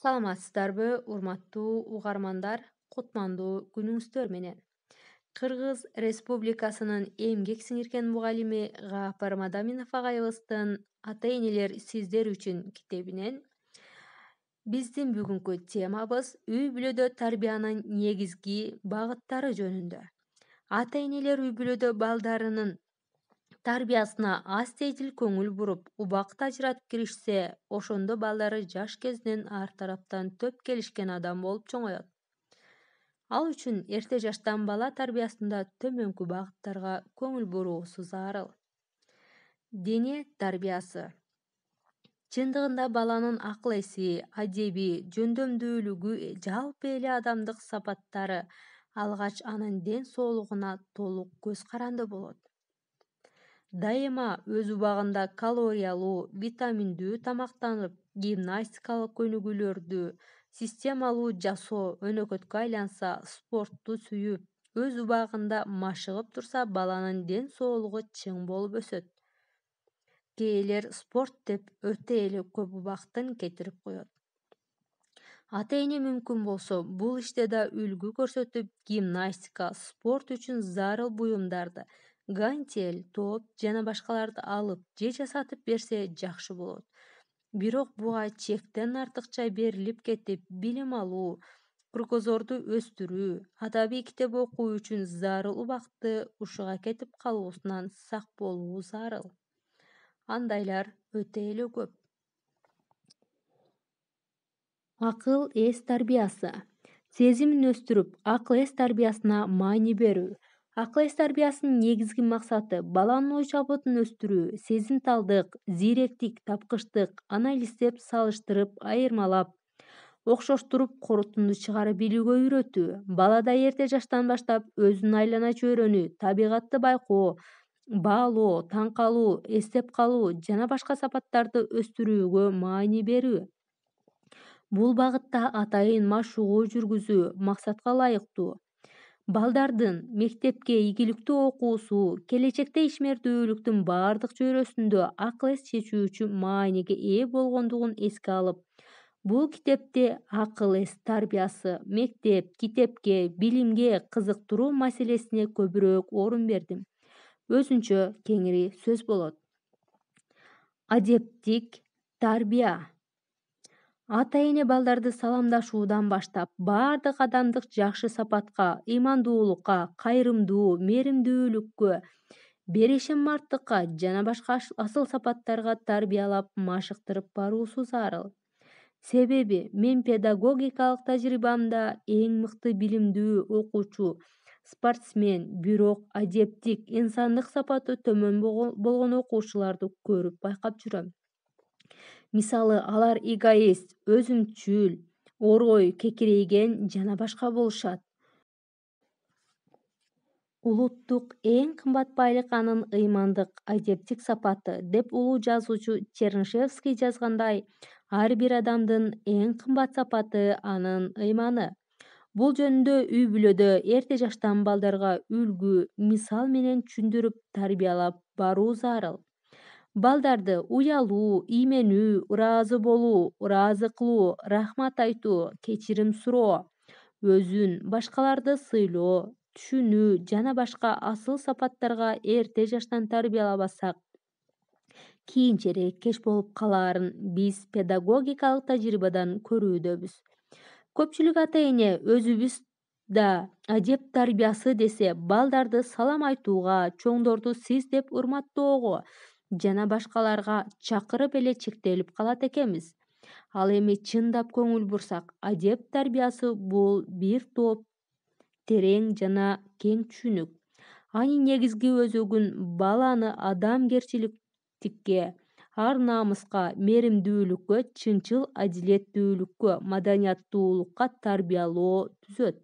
Саламатсыздарбы, урматтуу угармандар, кутмандуу күнүңүздөр менен. Кыргыз Республикасынын эмгек сиңирген мугалими Гапар Мадаминов агайыбыздын «Ата-энелер сиздер үчүн» китебинен биздин бүгүнкү темабыз үй бүлөдө тарбиянын негизги багыттары жөнүндө. Ата-энелер үй бүлөдө балдарынын тарбиясына аз сейтил көңүл буруп, убакыт ажыратып киришсе, ошондо балдары жаш кезинен ар тараптан төп келишкен адам болуп чоңоет. Ал үчүн эрте жаштан бала тарбиясында төмөнкү багыттарга көңүл буруусу зарыл. Дене тарбиясы. Чындыгында баланын акыл эси, адеби жөндөмдүүлүгү, жалпы эле адамдык сапаттары алгач анын ден соолугуна толук көз каранды болот. Дайыма өз убагында калориялуу, витаминдүү тамактанып, гимнастикалык көнүгүүлөрдү системалуу жасоо, өнөкөткө айланса, спортту сүйүп, өз убагында машыгып турса, баланын ден соолугу чың болуп өсөт. Кээ элер спорт деп өтө эле көп убактын кетирип коет. Ата-эне мүмкүн болсо, бул иште да үлгү көрсөтүп, гимнастика, спорт үчүн зарыл буюмдарды, гантель, топ жана башкаларды алып же жасатып берсе жакшы болот. Бирок буга чектен артыкча берилип кетип, билим алуу, кругозорду өстүрүү, адабий китеп окуу үчүн зарыл убакытты ушуга кетип калуусунан сак болуу зарыл. Андайлар өтө эле көп. Акыл эс тарбиясы. Сезимин өстүрүп, акыл эс тарбиясына маани берүү. Акыл эс тарбиясынын негизги максаты баланын ой жабытын өстүрүү, сезимталдык, зиректик, тапкычтык, анализдеп, салыштырып, айырмалап, окшоштуруп, корутунду чыгара билүүгө үйрөтүү. Балада эрте жаштан баштап өзүн айлана чөйрөнү, табигатты байкоо, баалоо, таң калуу, эстеп калуу жана башка сапаттарды өстүрүүгө маани берүү. Бул багытта атайын машыгуу жүргүзүү максатка ылайыктуу. Балдардын мектепке ийгиликтүү окуусу, келечекте ишмердүүлүктүн баардык чөйрөсүндө акыл эс чечүүчү мааниге ээ болгондугун эске алып, бул китепте акыл эс тарбиясы, мектеп, китепке, билимге кызыктыруу маселесине көбүрөөк орун бердим. Өзүнчө кеңири сөз болот. Адептик тарбия. Ата-эне балдарды саламдашуудан баштап, баардык адамдык жакшы сапатка, ыймандуулукка, кайрымдуу, мээримдүүлүккө, берешем-марттыкка жана башка асыл сапаттарга тарбиялап, машыктырып баруусу зарыл. Себеби мен педагогикалык тажрыйбамда эң мыкты билимдүү окуучу, спортсмен, бирок адептик, инсандык сапаты төмөн болгон окуучуларды көрүп байкап жүрөм. Мисалы, алар эгоист, өзүмчүл, орой, кекирейген жана башка болушат. Улуттук эң кымбат байлык анын ыймандык, адептик сапаты, деп улуу жазуучу Чернышевский жазгандай, ар бир адамдын эң кымбат сапаты анын ыйманы. Бул жөнүндө үй бүлөдө эрте жаштан балдарга үлгү, мисал менен түшүндүрүп, тарбиялап баруу зарыл. Балдарды уялуу, ийменүү, ыраазы болуу, ыраазы кылуу, рахмат айтуу, кечирим суроо, өзүн, башкаларды сыйлоо, түшүнүү жана башка асыл сапаттарга эрте жаштан тарбиялабасак, кийинчерээк кеч болуп калаарын биз педагогикалык тажрыйбадан көрүүдөбүз. Көпчүлүк ата-эне өзүбүз да адеп тарбиясы десе, балдарды салам айтууга, чоңдорду сиз деп урматтоого жана башкаларга чакырып эле чектелип калат экенбиз. Ал эми чындап көңүл бурсак, адеп тарбиясы бул бир топ терең жана кең түшүнүк. Анын негизги өзөгүн баланы адамгерчиликке, ар-намыска, мээримдүүлүккө, чынчыл адилеттүүлүккө, маданияттуулукка тарбиялоо түзөт.